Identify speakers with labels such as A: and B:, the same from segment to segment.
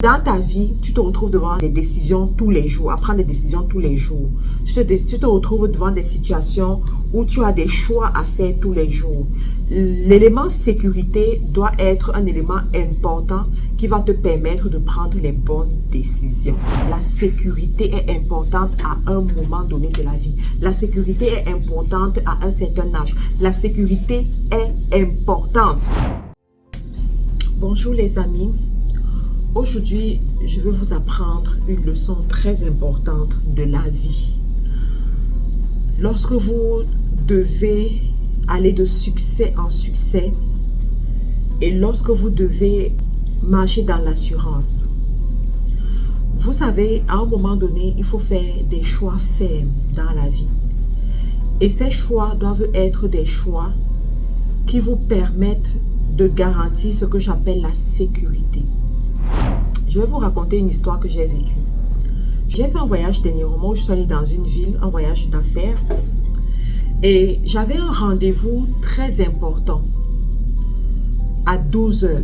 A: Dans ta vie, tu te retrouves devant des décisions tous les jours, à prendre des décisions tous les jours. Tu te retrouves devant des situations où tu as des choix à faire tous les jours. L'élément sécurité doit être un élément important qui va te permettre de prendre les bonnes décisions. La sécurité est importante à un moment donné de la vie. La sécurité est importante à un certain âge. La sécurité est importante. Bonjour les amis. Aujourd'hui, je vais vous apprendre une leçon très importante de la vie. Lorsque vous devez aller de succès en succès et lorsque vous devez marcher dans l'assurance, vous savez, à un moment donné, il faut faire des choix fermes dans la vie. Et ces choix doivent être des choix qui vous permettent de garantir ce que j'appelle la sécurité. Je vais vous raconter une histoire que j'ai vécue. J'ai fait un voyage dernièrement où je suis allée dans une ville, un voyage d'affaires. Et j'avais un rendez-vous très important à 12 heures.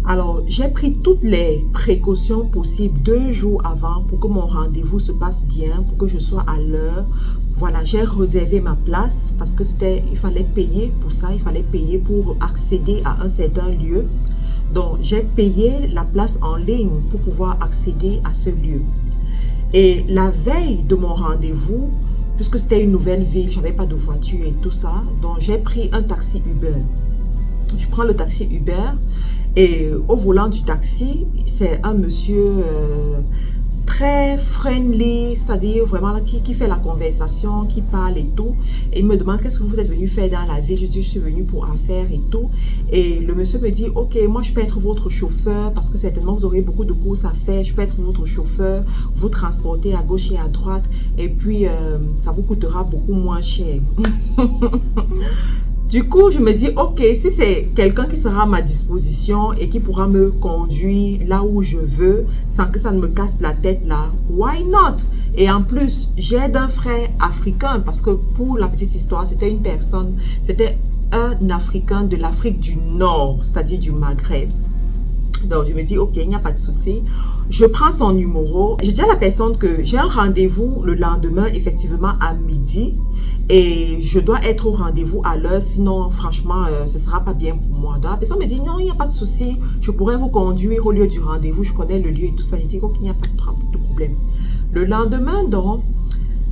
A: Alors, j'ai pris toutes les précautions possibles 2 jours avant pour que mon rendez-vous se passe bien, pour que je sois à l'heure. Voilà, j'ai réservé ma place parce que il fallait payer pour ça, il fallait payer pour accéder à un certain lieu. Donc, j'ai payé la place en ligne pour pouvoir accéder à ce lieu. Et la veille de mon rendez-vous, puisque c'était une nouvelle ville, je n'avais pas de voiture et tout ça, donc j'ai pris un taxi Uber. Je prends le taxi Uber et au volant du taxi, c'est un monsieur très friendly, c'est-à-dire vraiment qui fait la conversation, qui parle et tout. Et il me demande qu'est-ce que vous êtes venu faire dans la ville. Je dis je suis venu pour affaires et tout. Et le monsieur me dit ok, moi je peux être votre chauffeur parce que certainement vous aurez beaucoup de courses à faire. Je peux être votre chauffeur, vous transporter à gauche et à droite et puis ça vous coûtera beaucoup moins cher. Du coup, je me dis, ok, si c'est quelqu'un qui sera à ma disposition et qui pourra me conduire là où je veux, sans que ça ne me casse la tête là, why not? Et en plus, j'aide un frère africain parce que pour la petite histoire, c'était un Africain de l'Afrique du Nord, c'est-à-dire du Maghreb. Donc, je me dis, ok, il n'y a pas de souci. Je prends son numéro. Je dis à la personne que j'ai un rendez-vous le lendemain, effectivement, à midi. Et je dois être au rendez-vous à l'heure, sinon, franchement, ce ne sera pas bien pour moi. Donc, la personne me dit, non, il n'y a pas de souci. Je pourrais vous conduire au lieu du rendez-vous. Je connais le lieu et tout ça. Je dis, ok, il n'y a pas de problème. Le lendemain, donc,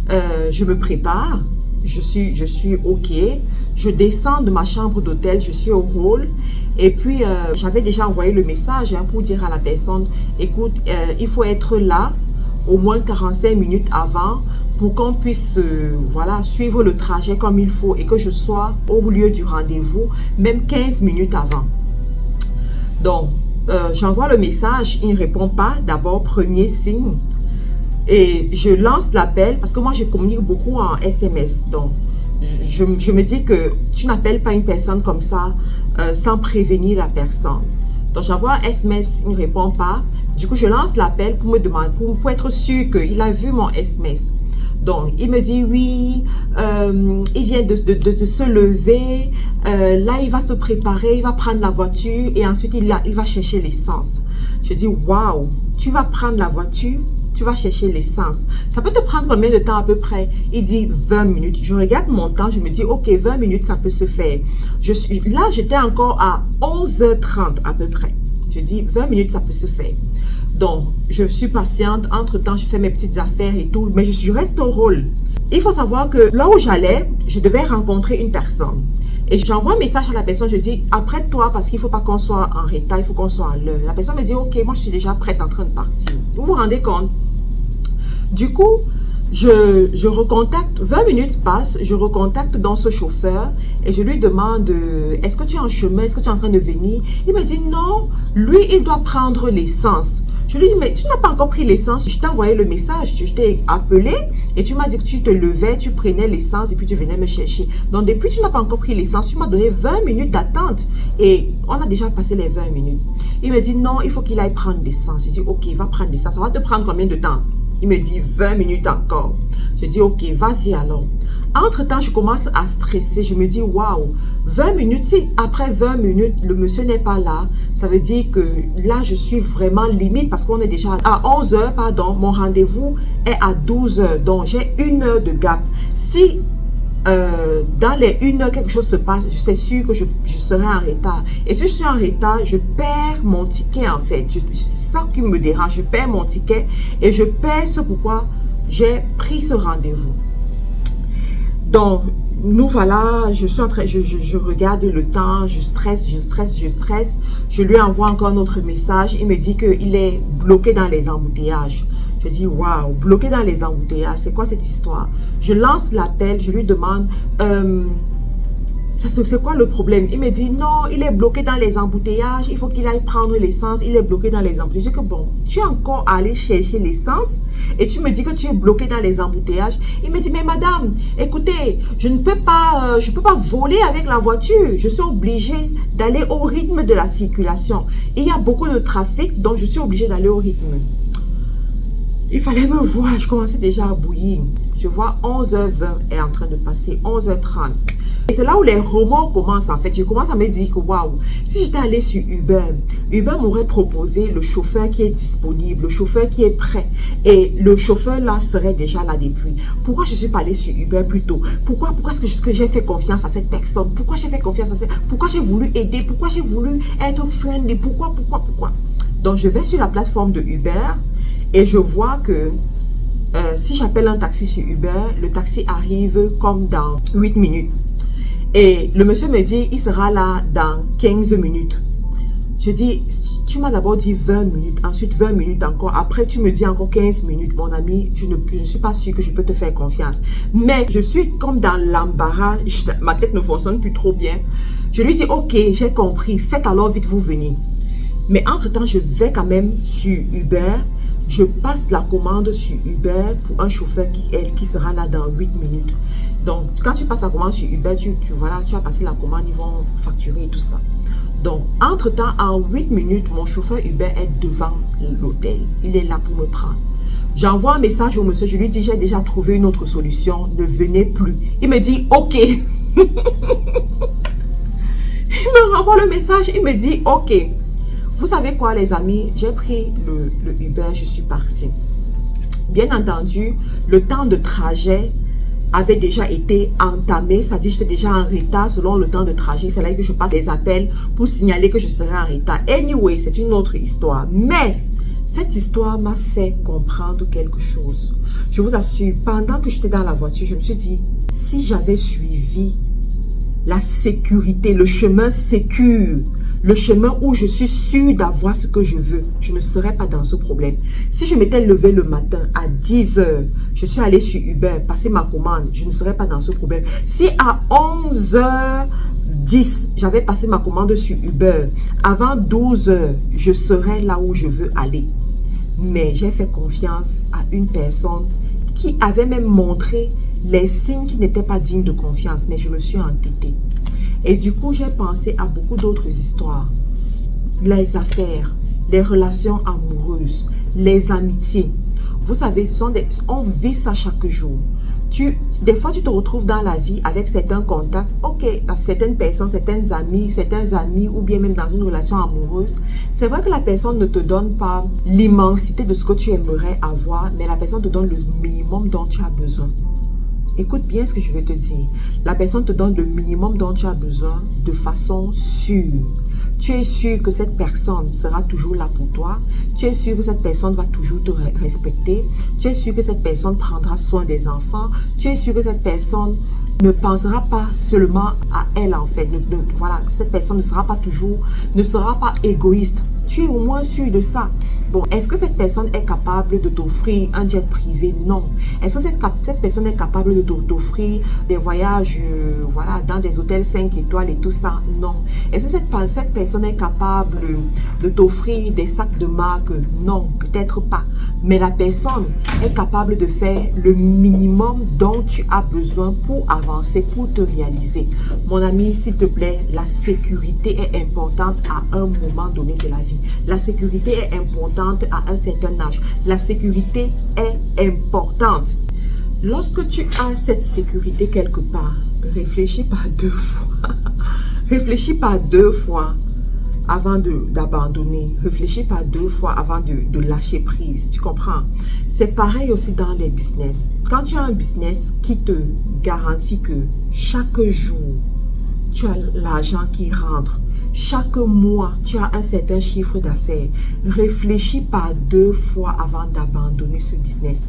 A: je me prépare. Je suis ok. Je descends de ma chambre d'hôtel, je suis au hall. Et puis, j'avais déjà envoyé le message pour dire à la personne, écoute, il faut être là au moins 45 minutes avant pour qu'on puisse voilà, suivre le trajet comme il faut et que je sois au lieu du rendez-vous, même 15 minutes avant. Donc, j'envoie le message, il ne répond pas. D'abord, premier signe. Et je lance l'appel parce que moi, je communique beaucoup en SMS. Donc, je me dis que tu n'appelles pas une personne comme ça sans prévenir la personne. Donc, j'envoie un SMS, il ne répond pas. Du coup, je lance l'appel pour me demander, pour être sûr qu'il a vu mon SMS. Donc, il me dit oui, il vient de se lever. Là, il va se préparer, il va prendre la voiture et ensuite, il va chercher l'essence. Je dis, waouh, tu vas prendre la voiture? Tu vas chercher l'essence. Ça peut te prendre combien de temps à peu près? Il dit 20 minutes. Je regarde mon temps, je me dis, ok, 20 minutes, ça peut se faire. Là, j'étais encore à 11h30 à peu près. Je dis, 20 minutes, ça peut se faire. Donc, je suis patiente. Entre-temps, je fais mes petites affaires et tout. Mais je reste au rôle. Il faut savoir que là où j'allais, je devais rencontrer une personne. Et j'envoie un message à la personne, je dis, apprête-toi parce qu'il ne faut pas qu'on soit en retard, il faut qu'on soit à l'heure. La personne me dit, ok, moi je suis déjà prête en train de partir. Vous vous rendez compte? Du coup, je recontacte, 20 minutes passent, je recontacte dans ce chauffeur et je lui demande, est-ce que tu es en chemin, est-ce que tu es en train de venir? Il me dit, non, lui, il doit prendre l'essence. Je lui dis, mais tu n'as pas encore pris l'essence. Je t'ai envoyé le message, je t'ai appelé et tu m'as dit que tu te levais, tu prenais l'essence et puis tu venais me chercher. Donc, depuis tu n'as pas encore pris l'essence, tu m'as donné 20 minutes d'attente et on a déjà passé les 20 minutes. Il me dit, non, il faut qu'il aille prendre l'essence. Je dis, ok, il va prendre l'essence. Ça va te prendre combien de temps? Il me dit 20 minutes encore. Je dis ok, vas-y alors. Entre-temps, je commence à stresser. Je me dis waouh, 20 minutes, si après 20 minutes, le monsieur n'est pas là, ça veut dire que là, je suis vraiment limite parce qu'on est déjà à 11 heures, pardon. Mon rendez-vous est à 12 heures, donc j'ai 1 heure de gap. Si dans les 1 heure quelque chose se passe, c'est sûr que je serai en retard. Et si je suis en retard, je perds mon ticket en fait. C'est ça qui me dérange. Je perds mon ticket et je perds ce pourquoi j'ai pris ce rendez-vous. Donc, nous voilà, je suis en train, je regarde le temps, je stresse. Je lui envoie encore un autre message. Il me dit qu'il est bloqué dans les embouteillages. Je dis, waouh, bloqué dans les embouteillages, c'est quoi cette histoire? Je lance l'appel, je lui demande, c'est quoi le problème? Il me dit, non, il est bloqué dans les embouteillages, il faut qu'il aille prendre l'essence, il est bloqué dans les embouteillages. Je dis que bon, tu es encore allé chercher l'essence et tu me dis que tu es bloqué dans les embouteillages. Il me dit, mais madame, écoutez, je ne peux pas, voler avec la voiture. Je suis obligée d'aller au rythme de la circulation. Il y a beaucoup de trafic, donc je suis obligée d'aller au rythme. Il fallait me voir, je commençais déjà à bouillir. Je vois 11h20 est en train de passer, 11h30. Et c'est là où les romans commencent en fait. Je commence à me dire que waouh, si j'étais allé sur Uber, Uber m'aurait proposé le chauffeur qui est disponible, le chauffeur qui est prêt. Et le chauffeur là serait déjà là depuis. Pourquoi je ne suis pas allé sur Uber plus tôt? Pourquoi est-ce que j'ai fait confiance à cette personne? Pourquoi j'ai fait confiance à cette... Pourquoi j'ai voulu aider? Pourquoi j'ai voulu être friendly? Pourquoi? Donc je vais sur la plateforme de Uber. Et je vois que si j'appelle un taxi sur Uber, le taxi arrive comme dans 8 minutes. Et le monsieur me dit, il sera là dans 15 minutes. Je dis, tu m'as d'abord dit 20 minutes, ensuite 20 minutes encore. Après, tu me dis encore 15 minutes. Mon ami, je ne suis pas sûre que je peux te faire confiance. Mais je suis comme dans l'embarras. Ma tête ne fonctionne plus trop bien. Je lui dis, ok, j'ai compris. Faites alors vite, vous venez. Mais entre-temps, je vais quand même sur Uber. Je passe la commande sur Uber pour un chauffeur qui sera là dans 8 minutes. Donc, quand tu passes la commande sur Uber, tu as passé la commande, ils vont facturer et tout ça. Donc, entre-temps, en 8 minutes, mon chauffeur Uber est devant l'hôtel. Il est là pour me prendre. J'envoie un message au monsieur, je lui dis, j'ai déjà trouvé une autre solution, ne venez plus. Il me dit, ok. Il me renvoie le message, il me dit, ok. Vous savez quoi les amis, j'ai pris le Uber, je suis partie. Bien entendu, le temps de trajet avait déjà été entamé, c'est-à-dire j'étais déjà en retard selon le temps de trajet. Il fallait que je passe les appels pour signaler que je serais en retard. Anyway, c'est une autre histoire. Mais cette histoire m'a fait comprendre quelque chose. Je vous assure, pendant que j'étais dans la voiture, je me suis dit, si j'avais suivi la sécurité, le chemin sécure, le chemin où je suis sûre d'avoir ce que je veux, je ne serais pas dans ce problème. Si je m'étais levée le matin à 10 heures, je suis allée sur Uber, passer ma commande, je ne serais pas dans ce problème. Si à 11h10, j'avais passé ma commande sur Uber, avant 12 heures, je serais là où je veux aller. Mais j'ai fait confiance à une personne qui avait même montré les signes qui n'étaient pas dignes de confiance, mais je me suis entêtée. Et du coup, j'ai pensé à beaucoup d'autres histoires. Les affaires, les relations amoureuses, les amitiés. Vous savez, on vit ça chaque jour. Des fois, tu te retrouves dans la vie avec certains contacts. Ok, certaines personnes, certains amis ou bien même dans une relation amoureuse. C'est vrai que la personne ne te donne pas l'immensité de ce que tu aimerais avoir, mais la personne te donne le minimum dont tu as besoin. Écoute bien ce que je vais te dire. La personne te donne le minimum dont tu as besoin de façon sûre. Tu es sûr que cette personne sera toujours là pour toi. Tu es sûr que cette personne va toujours te respecter. Tu es sûr que cette personne prendra soin des enfants. Tu es sûr que cette personne ne pensera pas seulement à elle en fait. Voilà, cette personne ne sera pas égoïste. Tu es au moins sûr de ça. Bon, est-ce que cette personne est capable de t'offrir un jet privé? Non. Est-ce que cette personne est capable de t'offrir des voyages voilà, dans des hôtels 5 étoiles et tout ça? Non. Est-ce que cette personne est capable de t'offrir des sacs de marque? Non, peut-être pas. Mais la personne est capable de faire le minimum dont tu as besoin pour avancer, pour te réaliser. Mon ami, s'il te plaît, la sécurité est importante à un moment donné de la vie. vie. La sécurité est importante à un certain âge. La sécurité est importante. Lorsque tu as cette sécurité quelque part, réfléchis pas 2 fois. Réfléchis pas 2 fois avant d'abandonner. Réfléchis pas 2 fois avant de lâcher prise. Tu comprends? C'est pareil aussi dans les business. Quand tu as un business qui te garantit que chaque jour, tu as l'argent qui rentre, chaque mois, tu as un certain chiffre d'affaires, réfléchis pas 2 fois avant d'abandonner ce business.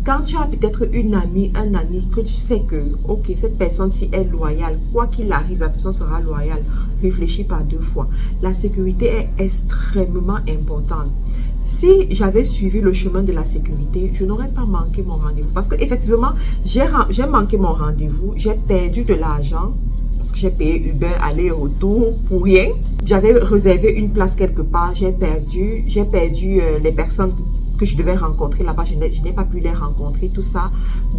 A: Quand tu as peut-être une amie, un ami que tu sais que, ok, cette personne-ci est loyale, quoi qu'il arrive, la personne sera loyale, réfléchis pas 2 fois. La sécurité est extrêmement importante. Si j'avais suivi le chemin de la sécurité, je n'aurais pas manqué mon rendez-vous. Parce qu'effectivement, j'ai manqué mon rendez-vous, j'ai perdu de l'argent, parce que j'ai payé Uber aller-retour pour rien. J'avais réservé une place quelque part, j'ai perdu les personnes que je devais rencontrer là-bas, je n'ai pas pu les rencontrer, tout ça.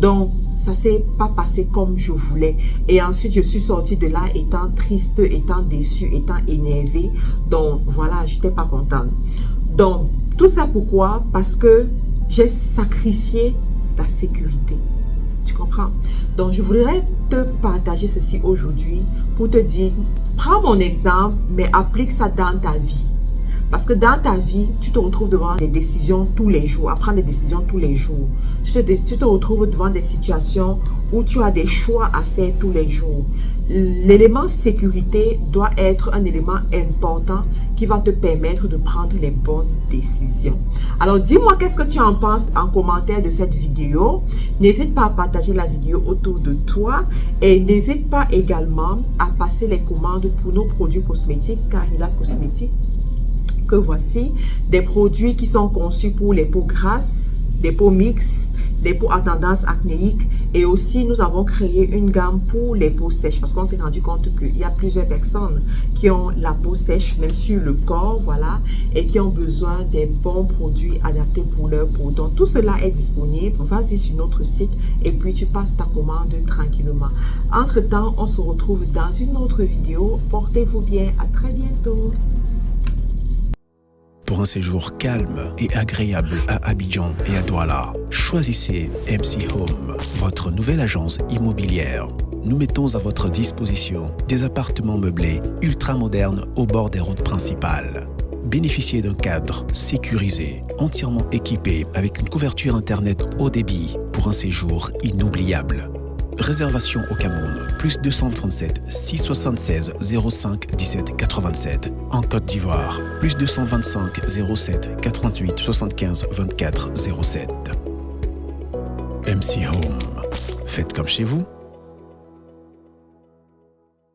A: Donc, ça ne s'est pas passé comme je voulais. Et ensuite, je suis sortie de là étant triste, étant déçue, étant énervée. Donc, voilà, je n'étais pas contente. Donc, tout ça pourquoi? Parce que j'ai sacrifié la sécurité. Tu comprends? Donc, je voudrais te partager ceci aujourd'hui pour te dire, prends mon exemple, mais applique ça dans ta vie. Parce que dans ta vie, tu te retrouves devant des décisions tous les jours, à prendre des décisions tous les jours. Tu te retrouves devant des situations où tu as des choix à faire tous les jours. L'élément sécurité doit être un élément important qui va te permettre de prendre les bonnes décisions. Alors, dis-moi qu'est-ce que tu en penses en commentaire de cette vidéo. N'hésite pas à partager la vidéo autour de toi et n'hésite pas également à passer les commandes pour nos produits cosmétiques, Carilla Cosmétiques. Que voici des produits qui sont conçus pour les peaux grasses, les peaux mixtes, les peaux à tendance acnéique et aussi nous avons créé une gamme pour les peaux sèches parce qu'on s'est rendu compte qu'il y a plusieurs personnes qui ont la peau sèche même sur le corps, voilà, et qui ont besoin des bons produits adaptés pour leur peau. Donc tout cela est disponible, vas-y sur notre site et puis tu passes ta commande tranquillement. Entre temps, on se retrouve dans une autre vidéo. Portez-vous bien, à très bientôt.
B: Pour un séjour calme et agréable à Abidjan et à Douala, choisissez MC Home, votre nouvelle agence immobilière. Nous mettons à votre disposition des appartements meublés ultra modernes au bord des routes principales. Bénéficiez d'un cadre sécurisé, entièrement équipé avec une couverture internet haut débit pour un séjour inoubliable. Réservation au Cameroun, plus 237 676 05 17 87. En Côte d'Ivoire, plus 225 07 88 75 24 07. MC Home. Faites comme chez vous.